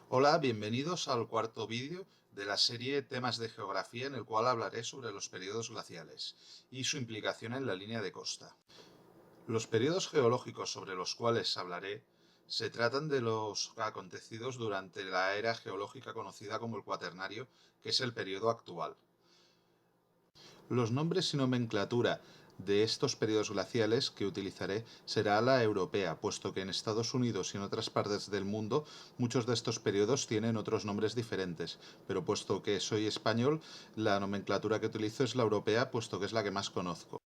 Hola, bienvenidos al cuarto vídeo de la serie Temas de Geografía en el cual hablaré sobre los períodos glaciales y su implicación en la línea de costa. Los períodos geológicos sobre los cuales hablaré se tratan de los acontecidos durante la era geológica conocida como el Cuaternario, que es el período actual. Los nombres y nomenclatura de estos periodos glaciales que utilizaré será la europea, puesto que en Estados Unidos y en otras partes del mundo muchos de estos periodos tienen otros nombres diferentes, pero puesto que soy español, la nomenclatura que utilizo es la europea, puesto que es la que más conozco.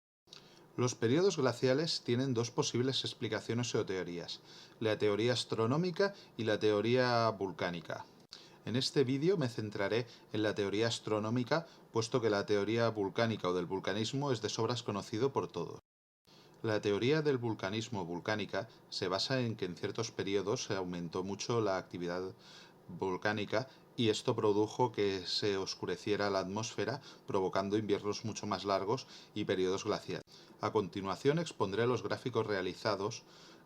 Los periodos glaciales tienen dos posibles explicaciones o teorías, la teoría astronómica y la teoría volcánica. En este vídeo me centraré en la teoría astronómica, puesto que la teoría volcánica o del vulcanismo es de sobras conocido por todos. La teoría del vulcanismo volcánica se basa en que en ciertos periodos se aumentó mucho la actividad volcánica y esto produjo que se oscureciera la atmósfera, provocando inviernos mucho más largos y periodos glaciales. A continuación expondré los gráficos realizados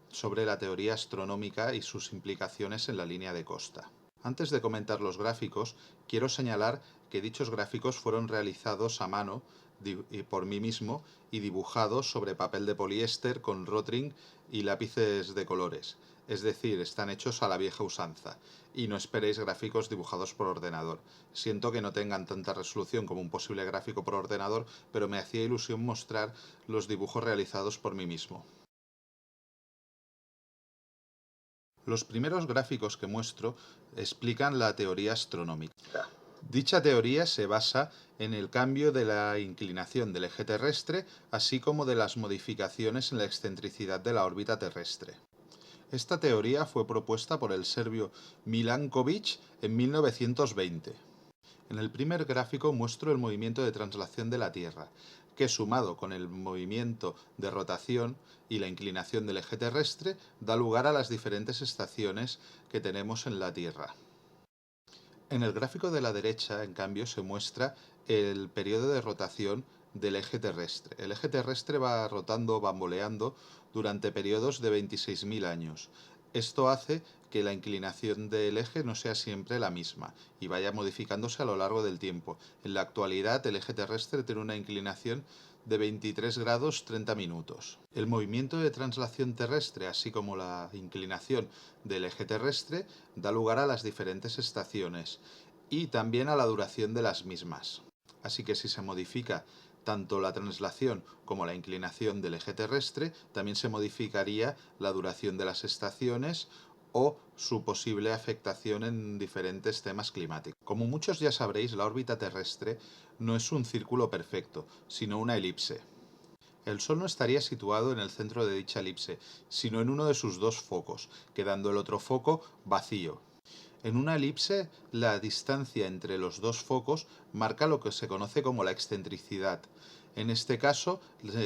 sobre la teoría astronómica y sus implicaciones en la línea de costa. Antes de comentar los gráficos, quiero señalar que dichos gráficos fueron realizados a mano por mí mismo y dibujados sobre papel de poliéster con Rotring y lápices de colores, es decir, están hechos a la vieja usanza, y no esperéis gráficos dibujados por ordenador. Siento que no tengan tanta resolución como un posible gráfico por ordenador, pero me hacía ilusión mostrar los dibujos realizados por mí mismo. Los primeros gráficos que muestro explican la teoría astronómica. Dicha teoría se basa en el cambio de la inclinación del eje terrestre, así como de las modificaciones en la excentricidad de la órbita terrestre. Esta teoría fue propuesta por el serbio Milanković en 1920. En el primer gráfico muestro el movimiento de traslación de la Tierra, que sumado con el movimiento de rotación y la inclinación del eje terrestre da lugar a las diferentes estaciones que tenemos en la Tierra. En el gráfico de la derecha, en cambio, se muestra el periodo de rotación del eje terrestre. El eje terrestre va rotando, bamboleando durante periodos de 26.000 años. Esto hace que la inclinación del eje no sea siempre la misma y vaya modificándose a lo largo del tiempo. En la actualidad, el eje terrestre tiene una inclinación de 23 grados 30 minutos. El movimiento de traslación terrestre, así como la inclinación del eje terrestre, da lugar a las diferentes estaciones y también a la duración de las mismas. Así que si se modifica tanto la traslación como la inclinación del eje terrestre, también se modificaría la duración de las estaciones o su posible afectación en diferentes temas climáticos. Como muchos ya sabréis, la órbita terrestre no es un círculo perfecto, sino una elipse. El Sol no estaría situado en el centro de dicha elipse, sino en uno de sus dos focos, quedando el otro foco vacío. En una elipse, la distancia entre los dos focos marca lo que se conoce como la excentricidad. En este caso,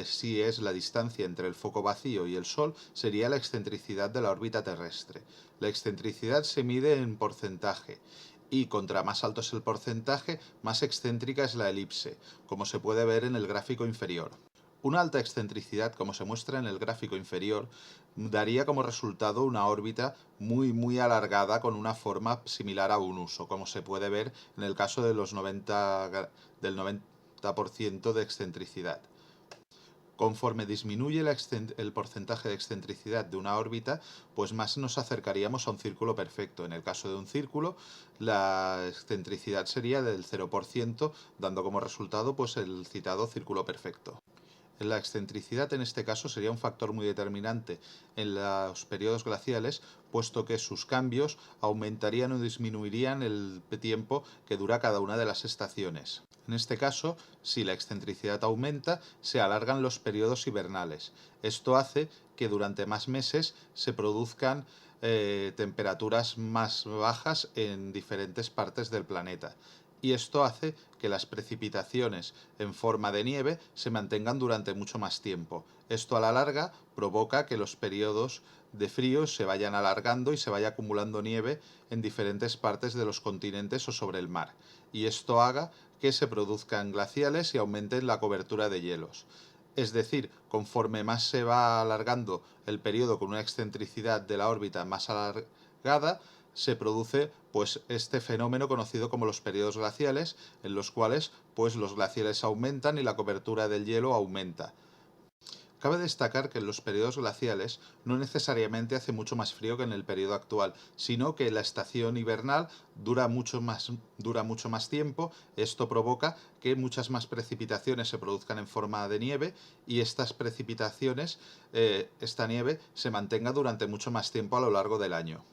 si es la distancia entre el foco vacío y el Sol, sería la excentricidad de la órbita terrestre. La excentricidad se mide en porcentaje y contra más alto es el porcentaje, más excéntrica es la elipse, como se puede ver en el gráfico inferior. Una alta excentricidad, como se muestra en el gráfico inferior, daría como resultado una órbita muy alargada con una forma similar a un huso, como se puede ver en el caso de del 90% de excentricidad. Conforme disminuye el porcentaje de excentricidad de una órbita, pues más nos acercaríamos a un círculo perfecto. En el caso de un círculo, la excentricidad sería del 0%, dando como resultado pues el citado círculo perfecto. La excentricidad en este caso sería un factor muy determinante en los periodos glaciales, puesto que sus cambios aumentarían o disminuirían el tiempo que dura cada una de las estaciones. En este caso, si la excentricidad aumenta, se alargan los periodos hibernales. Esto hace que durante más meses se produzcan temperaturas más bajas en diferentes partes del planeta y esto hace que las precipitaciones en forma de nieve se mantengan durante mucho más tiempo. Esto a la larga provoca que los periodos de frío se vayan alargando y se vaya acumulando nieve en diferentes partes de los continentes o sobre el mar, y esto haga que se produzcan glaciales y aumenten la cobertura de hielos. Es decir, conforme más se va alargando el periodo con una excentricidad de la órbita más alargada, se produce pues este fenómeno conocido como los periodos glaciales, en los cuales pues los glaciares aumentan y la cobertura del hielo aumenta. Cabe destacar que en los periodos glaciales no necesariamente hace mucho más frío que en el periodo actual, sino que la estación invernal dura mucho más tiempo. Esto provoca que muchas más precipitaciones se produzcan en forma de nieve y estas precipitaciones, esta nieve, se mantenga durante mucho más tiempo a lo largo del año.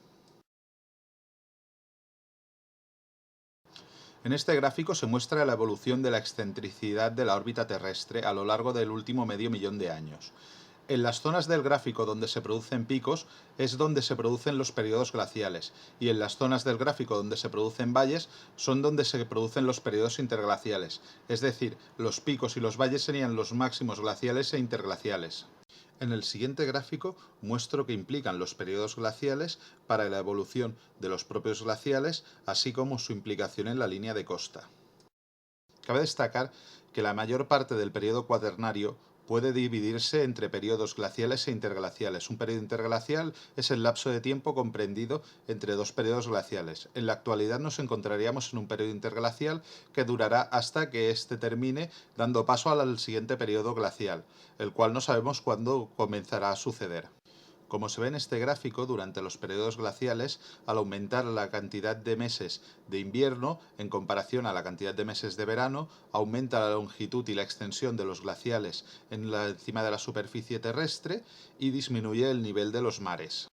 En este gráfico se muestra la evolución de la excentricidad de la órbita terrestre a lo largo del último medio millón de años. En las zonas del gráfico donde se producen picos es donde se producen los periodos glaciales, y en las zonas del gráfico donde se producen valles son donde se producen los periodos interglaciales, es decir, los picos y los valles serían los máximos glaciales e interglaciales. En el siguiente gráfico muestro que implican los periodos glaciales para la evolución de los propios glaciales, así como su implicación en la línea de costa. Cabe destacar que la mayor parte del periodo cuaternario puede dividirse entre periodos glaciales e interglaciales. Un periodo interglacial es el lapso de tiempo comprendido entre dos periodos glaciales. En la actualidad nos encontraríamos en un periodo interglacial que durará hasta que éste termine, dando paso al siguiente periodo glacial, el cual no sabemos cuándo comenzará a suceder. Como se ve en este gráfico, durante los periodos glaciales, al aumentar la cantidad de meses de invierno en comparación a la cantidad de meses de verano, aumenta la longitud y la extensión de los glaciales encima de la superficie terrestre y disminuye el nivel de los mares.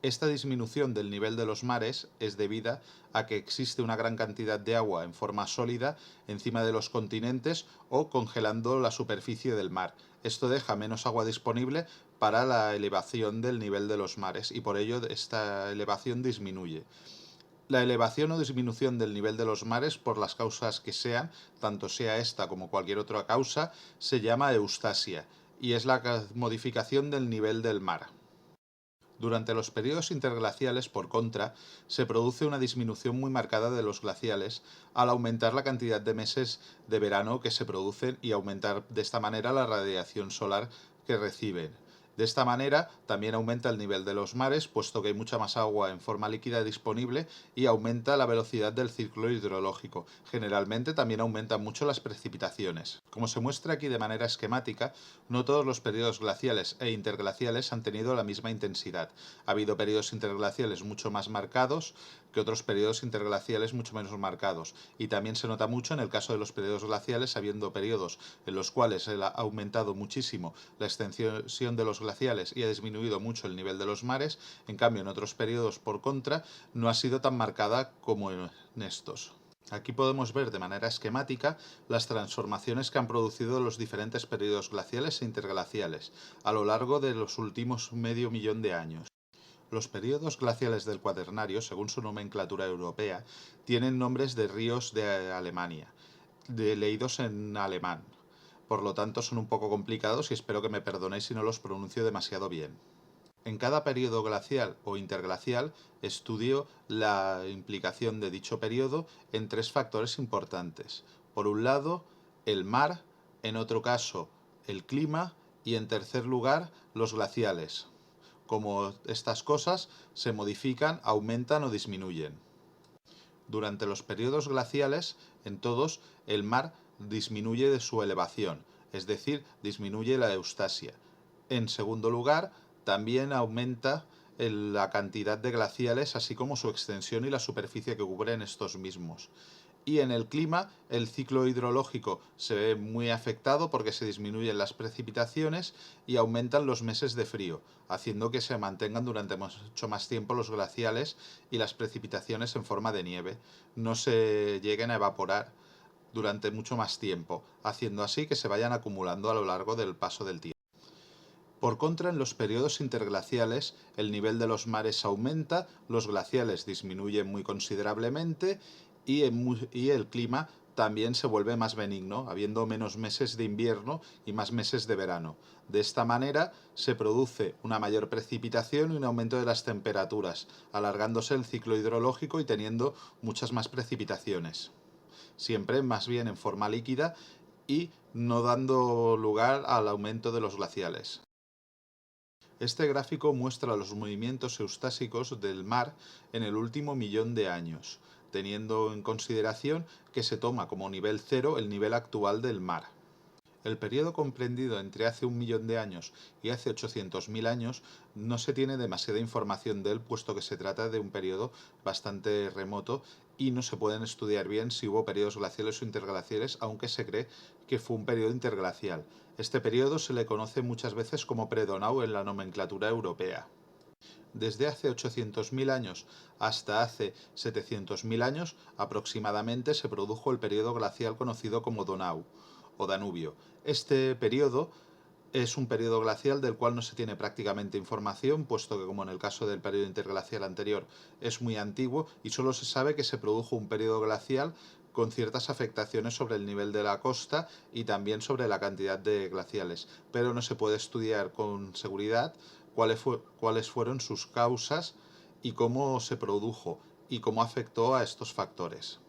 Esta disminución del nivel de los mares es debida a que existe una gran cantidad de agua en forma sólida encima de los continentes o congelando la superficie del mar. Esto deja menos agua disponible para la elevación del nivel de los mares y por ello esta elevación disminuye. La elevación o disminución del nivel de los mares, por las causas que sean, tanto sea esta como cualquier otra causa, se llama eustasia y es la modificación del nivel del mar. Durante los periodos interglaciales, por contra, se produce una disminución muy marcada de los glaciales al aumentar la cantidad de meses de verano que se producen y aumentar de esta manera la radiación solar que reciben. De esta manera también aumenta el nivel de los mares, puesto que hay mucha más agua en forma líquida disponible y aumenta la velocidad del ciclo hidrológico. Generalmente también aumentan mucho las precipitaciones. Como se muestra aquí de manera esquemática, no todos los periodos glaciales e interglaciales han tenido la misma intensidad. Ha habido periodos interglaciales mucho más marcados que otros periodos interglaciales mucho menos marcados. Y también se nota mucho en el caso de los periodos glaciales, habiendo periodos en los cuales ha aumentado muchísimo la extensión de los glaciales y ha disminuido mucho el nivel de los mares. En cambio, en otros periodos, por contra, no ha sido tan marcada como en estos. Aquí podemos ver de manera esquemática las transformaciones que han producido los diferentes periodos glaciales e interglaciales a lo largo de los últimos medio millón de años. Los periodos glaciales del Cuaternario, según su nomenclatura europea, tienen nombres de ríos de Alemania, leídos en alemán. Por lo tanto, son un poco complicados y espero que me perdonéis si no los pronuncio demasiado bien. En cada periodo glacial o interglacial estudio la implicación de dicho periodo en tres factores importantes. Por un lado, el mar, en otro caso, el clima y en tercer lugar, los glaciales. Cómo estas cosas se modifican, aumentan o disminuyen. Durante los periodos glaciales, en todos, el mar disminuye de su elevación, es decir, disminuye la eustasia. En segundo lugar, también aumenta la cantidad de glaciales, así como su extensión y la superficie que cubren estos mismos. Y en el clima, el ciclo hidrológico se ve muy afectado porque se disminuyen las precipitaciones y aumentan los meses de frío, haciendo que se mantengan durante mucho más tiempo los glaciales y las precipitaciones en forma de nieve no se lleguen a evaporar durante mucho más tiempo, haciendo así que se vayan acumulando a lo largo del paso del tiempo. Por contra, en los periodos interglaciales, el nivel de los mares aumenta, los glaciales disminuyen muy considerablemente y el clima también se vuelve más benigno, habiendo menos meses de invierno y más meses de verano. De esta manera se produce una mayor precipitación y un aumento de las temperaturas, alargándose el ciclo hidrológico y teniendo muchas más precipitaciones. Siempre más bien en forma líquida y no dando lugar al aumento de los glaciales. Este gráfico muestra los movimientos eustásicos del mar en el último millón de años, teniendo en consideración que se toma como nivel cero el nivel actual del mar. El periodo comprendido entre hace 1 millón de años y hace 800.000 años no se tiene demasiada información de él, puesto que se trata de un periodo bastante remoto y no se pueden estudiar bien si hubo periodos glaciales o interglaciales, aunque se cree que fue un periodo interglacial. Este periodo se le conoce muchas veces como Predonau en la nomenclatura europea. Desde hace 800.000 años hasta hace 700.000 años aproximadamente se produjo el periodo glacial conocido como Donau o Danubio. Este periodo es un periodo glacial del cual no se tiene prácticamente información, puesto que, como en el caso del periodo interglacial anterior, es muy antiguo y solo se sabe que se produjo un periodo glacial con ciertas afectaciones sobre el nivel de la costa y también sobre la cantidad de glaciales, pero no se puede estudiar con seguridad cuáles fueron sus causas y cómo se produjo y cómo afectó a estos factores.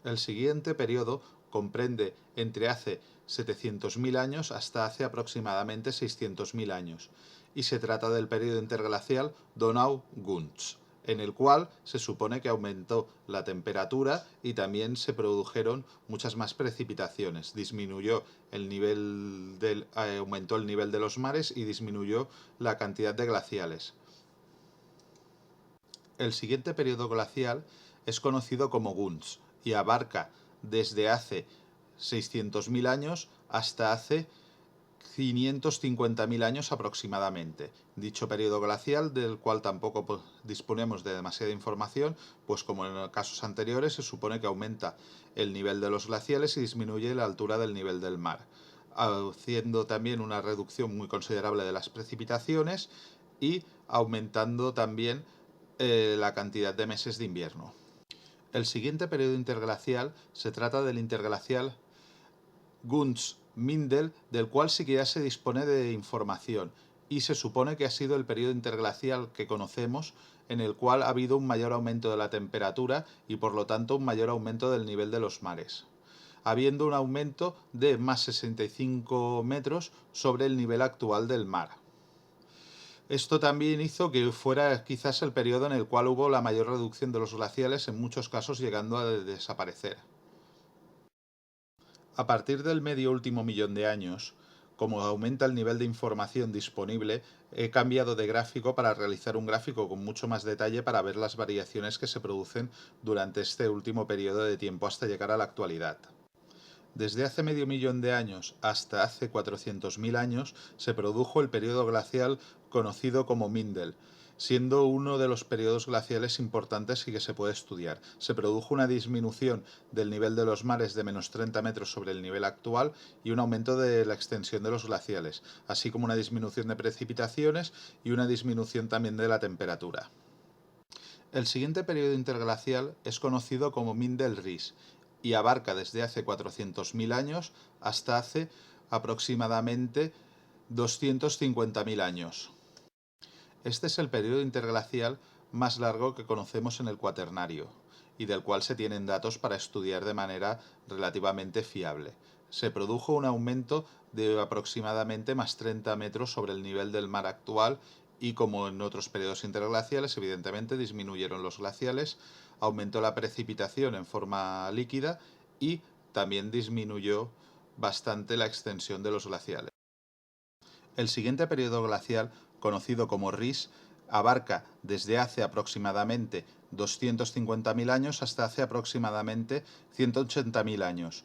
El siguiente periodo comprende entre hace 700.000 años hasta hace aproximadamente 600.000 años, y se trata del periodo interglacial Donau-Günz, en el cual se supone que aumentó la temperatura y también se produjeron muchas más precipitaciones. Aumentó el nivel de los mares y disminuyó la cantidad de glaciales. El siguiente periodo glacial es conocido como Günz y abarca desde hace 600.000 años hasta hace 550.000 años aproximadamente. Dicho periodo glacial, del cual tampoco disponemos de demasiada información, pues como en casos anteriores se supone que aumenta el nivel de los glaciales y disminuye la altura del nivel del mar, haciendo también una reducción muy considerable de las precipitaciones y aumentando también la cantidad de meses de invierno. El siguiente periodo interglacial se trata del interglacial Günz-Mindel, del cual sí que ya se dispone de información, y se supone que ha sido el periodo interglacial que conocemos en el cual ha habido un mayor aumento de la temperatura y por lo tanto un mayor aumento del nivel de los mares, habiendo un aumento de más 65 metros sobre el nivel actual del mar. Esto también hizo que fuera quizás el periodo en el cual hubo la mayor reducción de los glaciales, en muchos casos llegando a desaparecer. A partir del medio último millón de años, como aumenta el nivel de información disponible, he cambiado de gráfico para realizar un gráfico con mucho más detalle para ver las variaciones que se producen durante este último periodo de tiempo hasta llegar a la actualidad. Desde hace medio millón de años hasta hace 400.000 años se produjo el periodo glacial conocido como Mindel, siendo uno de los periodos glaciales importantes y que se puede estudiar. Se produjo una disminución del nivel de los mares de menos 30 metros sobre el nivel actual y un aumento de la extensión de los glaciales, así como una disminución de precipitaciones y una disminución también de la temperatura. El siguiente periodo interglacial es conocido como Mindel-Ries y abarca desde hace 400.000 años hasta hace aproximadamente 250.000 años. Este es el periodo interglacial más largo que conocemos en el Cuaternario y del cual se tienen datos para estudiar de manera relativamente fiable. Se produjo un aumento de aproximadamente más 30 metros sobre el nivel del mar actual y, como en otros periodos interglaciales, evidentemente disminuyeron los glaciales, aumentó la precipitación en forma líquida y también disminuyó bastante la extensión de los glaciales. El siguiente periodo glacial, conocido como Ries, abarca desde hace aproximadamente 250.000 años hasta hace aproximadamente 180.000 años.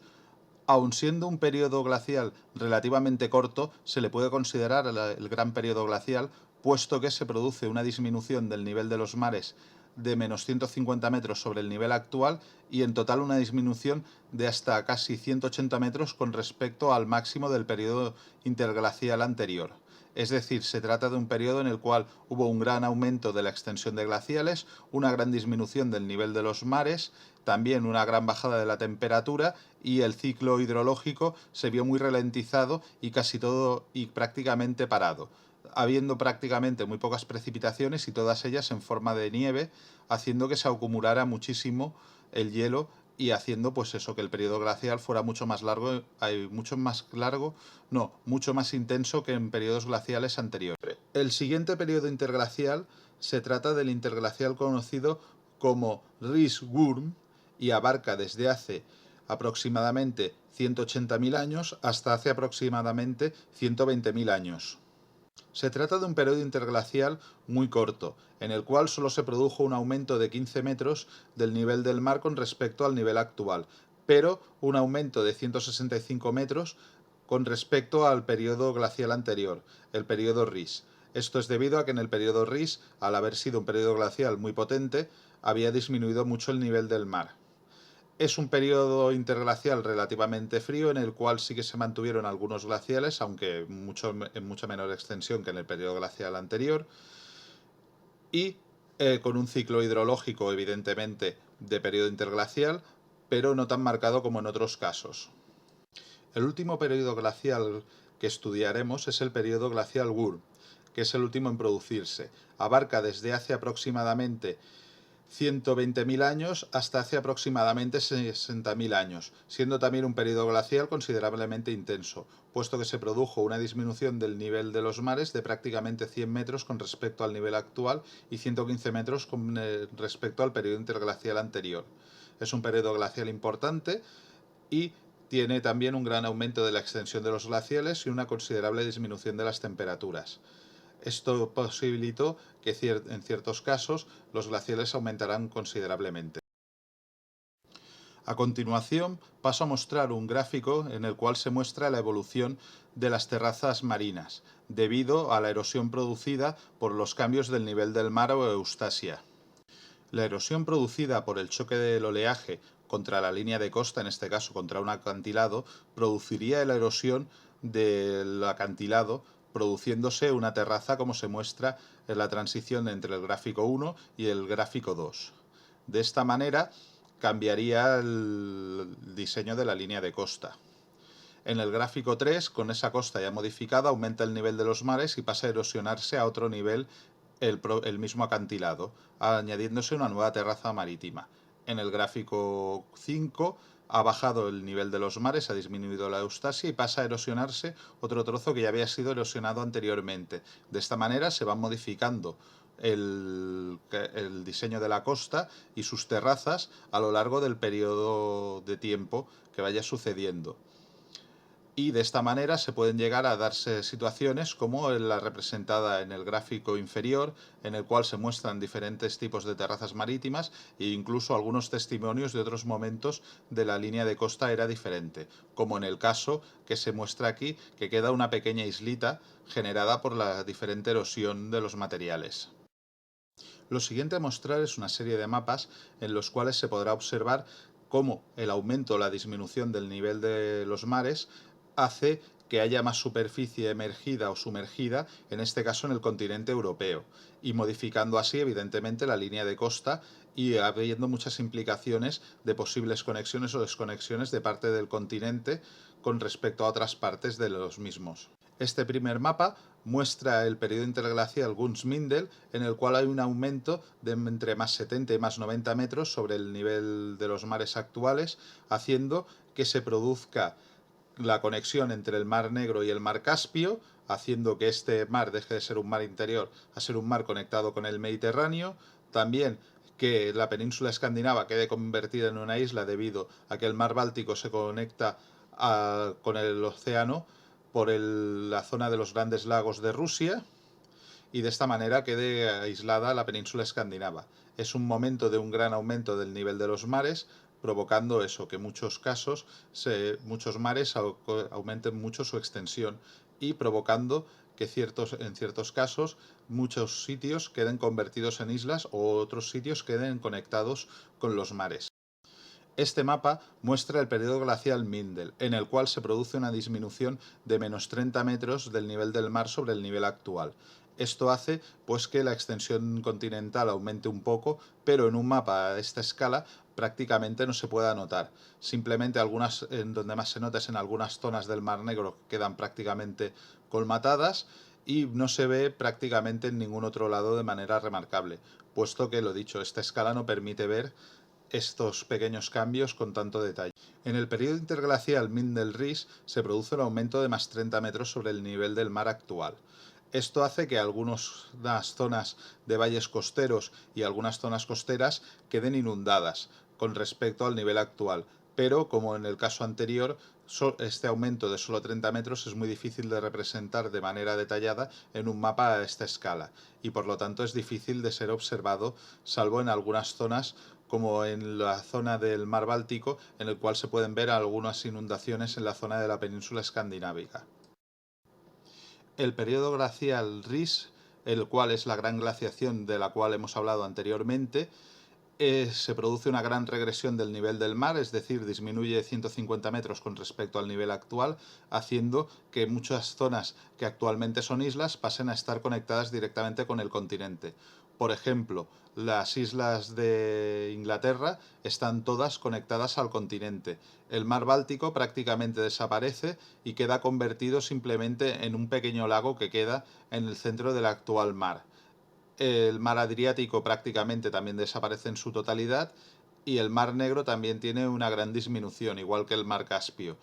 Aun siendo un periodo glacial relativamente corto, se le puede considerar el gran periodo glacial, puesto que se produce una disminución del nivel de los mares de menos 150 metros sobre el nivel actual y en total una disminución de hasta casi 180 metros con respecto al máximo del periodo interglacial anterior. Es decir, se trata de un periodo en el cual hubo un gran aumento de la extensión de glaciales, una gran disminución del nivel de los mares, también una gran bajada de la temperatura y el ciclo hidrológico se vio muy ralentizado y casi todo y prácticamente parado, habiendo prácticamente muy pocas precipitaciones y todas ellas en forma de nieve, haciendo que se acumulara muchísimo el hielo y haciendo pues eso, que el periodo glacial fuera mucho más largo, mucho más intenso que en periodos glaciales anteriores. El siguiente periodo interglacial se trata del interglacial conocido como Rees-Wurm y abarca desde hace aproximadamente 180.000 años hasta hace aproximadamente 120.000 años. Se trata de un periodo interglacial muy corto, en el cual solo se produjo un aumento de 15 metros del nivel del mar con respecto al nivel actual, pero un aumento de 165 metros con respecto al periodo glacial anterior, el periodo Rees. Esto es debido a que en el periodo Rees, al haber sido un periodo glacial muy potente, había disminuido mucho el nivel del mar. Es un periodo interglacial relativamente frío en el cual sí que se mantuvieron algunos glaciales, aunque en mucha menor extensión que en el periodo glacial anterior, y con un ciclo hidrológico evidentemente de periodo interglacial, pero no tan marcado como en otros casos. El último periodo glacial que estudiaremos es el periodo glacial Wurm, que es el último en producirse. Abarca desde hace aproximadamente 120.000 años hasta hace aproximadamente 60.000 años, siendo también un periodo glacial considerablemente intenso, puesto que se produjo una disminución del nivel de los mares de prácticamente 100 metros con respecto al nivel actual y 115 metros con respecto al periodo interglacial anterior. Es un periodo glacial importante y tiene también un gran aumento de la extensión de los glaciales y una considerable disminución de las temperaturas. Esto posibilitó que en ciertos casos los glaciales aumentarán considerablemente. A continuación paso a mostrar un gráfico en el cual se muestra la evolución de las terrazas marinas, debido a la erosión producida por los cambios del nivel del mar o eustasia. La erosión producida por el choque del oleaje contra la línea de costa, en este caso contra un acantilado, produciría la erosión del acantilado, produciéndose una terraza como se muestra en la transición entre el gráfico 1 y el gráfico 2. De esta manera cambiaría el diseño de la línea de costa. En el gráfico 3, con esa costa ya modificada, aumenta el nivel de los mares y pasa a erosionarse a otro nivel el mismo acantilado, añadiéndose una nueva terraza marítima. En el gráfico 5 ha bajado el nivel de los mares, ha disminuido la eustasia y pasa a erosionarse otro trozo que ya había sido erosionado anteriormente. De esta manera se van modificando el diseño de la costa y sus terrazas a lo largo del periodo de tiempo que vaya sucediendo. Y de esta manera se pueden llegar a darse situaciones como la representada en el gráfico inferior, en el cual se muestran diferentes tipos de terrazas marítimas e incluso algunos testimonios de otros momentos de la línea de costa era diferente, como en el caso que se muestra aquí, que queda una pequeña islita generada por la diferente erosión de los materiales. Lo siguiente a mostrar es una serie de mapas en los cuales se podrá observar cómo el aumento o la disminución del nivel de los mares hace que haya más superficie emergida o sumergida, en este caso en el continente europeo, y modificando así evidentemente la línea de costa y habiendo muchas implicaciones de posibles conexiones o desconexiones de parte del continente con respecto a otras partes de los mismos. Este primer mapa muestra el periodo interglacial Gunz-Mindel, en el cual hay un aumento de entre más 70 y más 90 metros sobre el nivel de los mares actuales, haciendo que se produzca la conexión entre el Mar Negro y el Mar Caspio, haciendo que este mar deje de ser un mar interior a ser un mar conectado con el Mediterráneo. También que la península escandinava quede convertida en una isla debido a que el mar Báltico se conecta con el océano por la zona de los grandes lagos de Rusia, y de esta manera quede aislada la península escandinava. Es un momento de un gran aumento del nivel de los mares, provocando eso, que en muchos casos muchos mares aumenten mucho su extensión y provocando que en ciertos casos muchos sitios queden convertidos en islas o otros sitios queden conectados con los mares. Este mapa muestra el periodo glacial Mindel, en el cual se produce una disminución de menos 30 metros del nivel del mar sobre el nivel actual. Esto hace pues que la extensión continental aumente un poco, pero en un mapa a esta escala prácticamente no se pueda notar. Simplemente en donde más se nota es en algunas zonas del Mar Negro que quedan prácticamente colmatadas y no se ve prácticamente en ningún otro lado de manera remarcable, puesto que, lo dicho, esta escala no permite ver estos pequeños cambios con tanto detalle. En el periodo interglacial Mindel-Rees se produce un aumento de más 30 metros sobre el nivel del mar actual. Esto hace que algunas zonas de valles costeros y algunas zonas costeras queden inundadas con respecto al nivel actual. Pero, como en el caso anterior, este aumento de solo 30 metros es muy difícil de representar de manera detallada en un mapa a esta escala y por lo tanto es difícil de ser observado, salvo en algunas zonas como en la zona del mar Báltico, en el cual se pueden ver algunas inundaciones en la zona de la península escandinávia. El periodo glacial Riss, el cual es la gran glaciación de la cual hemos hablado anteriormente, se produce una gran regresión del nivel del mar, es decir, disminuye 150 metros con respecto al nivel actual, haciendo que muchas zonas que actualmente son islas pasen a estar conectadas directamente con el continente. Por ejemplo, las islas de Inglaterra están todas conectadas al continente. El mar Báltico prácticamente desaparece y queda convertido simplemente en un pequeño lago que queda en el centro del actual mar. El mar Adriático prácticamente también desaparece en su totalidad y el mar Negro también tiene una gran disminución, igual que el mar Caspio.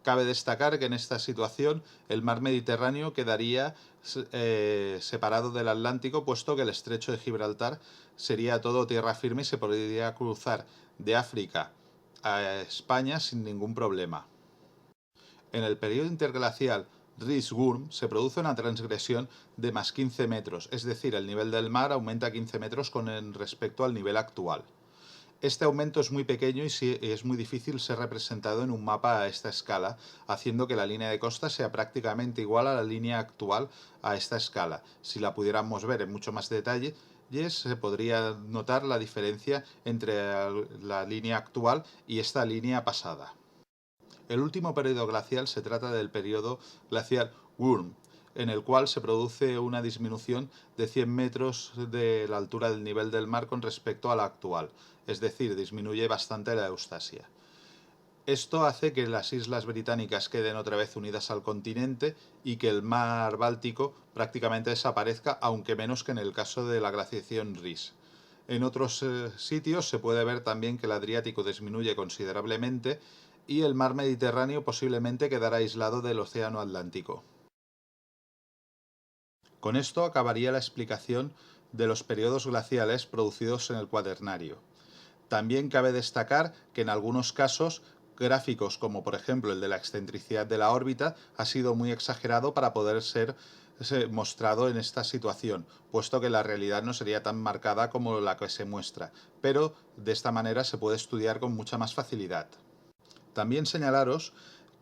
Cabe destacar que en esta situación el mar Mediterráneo quedaría separado del Atlántico, puesto que el estrecho de Gibraltar sería todo tierra firme y se podría cruzar de África a España sin ningún problema. En el periodo interglacial Riss-Gurm se produce una transgresión de más 15 metros, es decir, el nivel del mar aumenta 15 metros con respecto al nivel actual. Este aumento es muy pequeño y es muy difícil ser representado en un mapa a esta escala, haciendo que la línea de costa sea prácticamente igual a la línea actual a esta escala. Si la pudiéramos ver en mucho más detalle, se podría notar la diferencia entre la línea actual y esta línea pasada. El último periodo glacial se trata del periodo glacial Würm, en el cual se produce una disminución de 100 metros de la altura del nivel del mar con respecto a la actual, es decir, disminuye bastante la Eustasia. Esto hace que las islas británicas queden otra vez unidas al continente y que el mar Báltico prácticamente desaparezca, aunque menos que en el caso de la glaciación Riss. En otros sitios se puede ver también que el Adriático disminuye considerablemente y el mar Mediterráneo posiblemente quedará aislado del océano Atlántico. Con esto acabaría la explicación de los periodos glaciales producidos en el Cuaternario. También cabe destacar que en algunos casos gráficos como por ejemplo el de la excentricidad de la órbita ha sido muy exagerado para poder ser mostrado en esta situación, puesto que la realidad no sería tan marcada como la que se muestra, pero de esta manera se puede estudiar con mucha más facilidad. También señalaros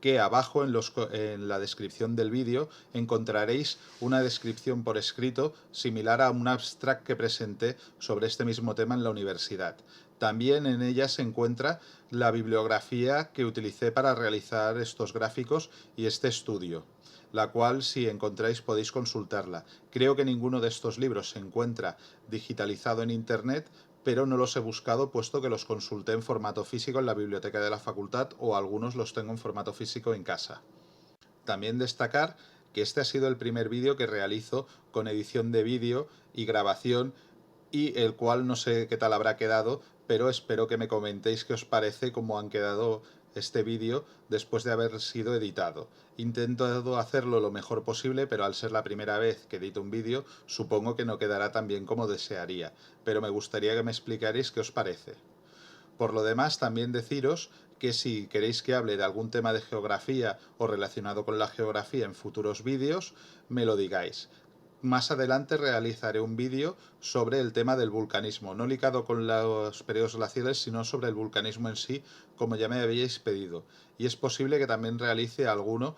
que abajo en la descripción del vídeo encontraréis una descripción por escrito similar a un abstract que presenté sobre este mismo tema en la universidad. También en ella se encuentra la bibliografía que utilicé para realizar estos gráficos y este estudio, la cual si encontráis podéis consultarla. Creo que ninguno de estos libros se encuentra digitalizado en internet, pero no los he buscado puesto que los consulté en formato físico en la biblioteca de la facultad o algunos los tengo en formato físico en casa. También destacar que este ha sido el primer vídeo que realizo con edición de vídeo y grabación y el cual no sé qué tal habrá quedado, pero espero que me comentéis qué os parece cómo han quedado este vídeo después de haber sido editado. Intento hacerlo lo mejor posible, pero al ser la primera vez que edito un vídeo, supongo que no quedará tan bien como desearía, pero me gustaría que me explicarais qué os parece. Por lo demás, también deciros que si queréis que hable de algún tema de geografía o relacionado con la geografía en futuros vídeos, me lo digáis. Más adelante realizaré un vídeo sobre el tema del vulcanismo, no ligado con los periodos glaciales, sino sobre el vulcanismo en sí, como ya me habíais pedido. Y es posible que también realice alguno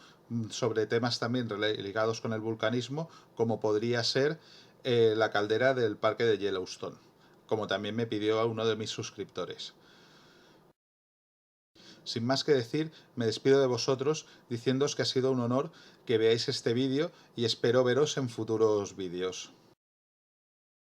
sobre temas también ligados con el vulcanismo, como podría ser la caldera del parque de Yellowstone, como también me pidió a uno de mis suscriptores. Sin más que decir, me despido de vosotros diciéndoos que ha sido un honor que veáis este vídeo y espero veros en futuros vídeos.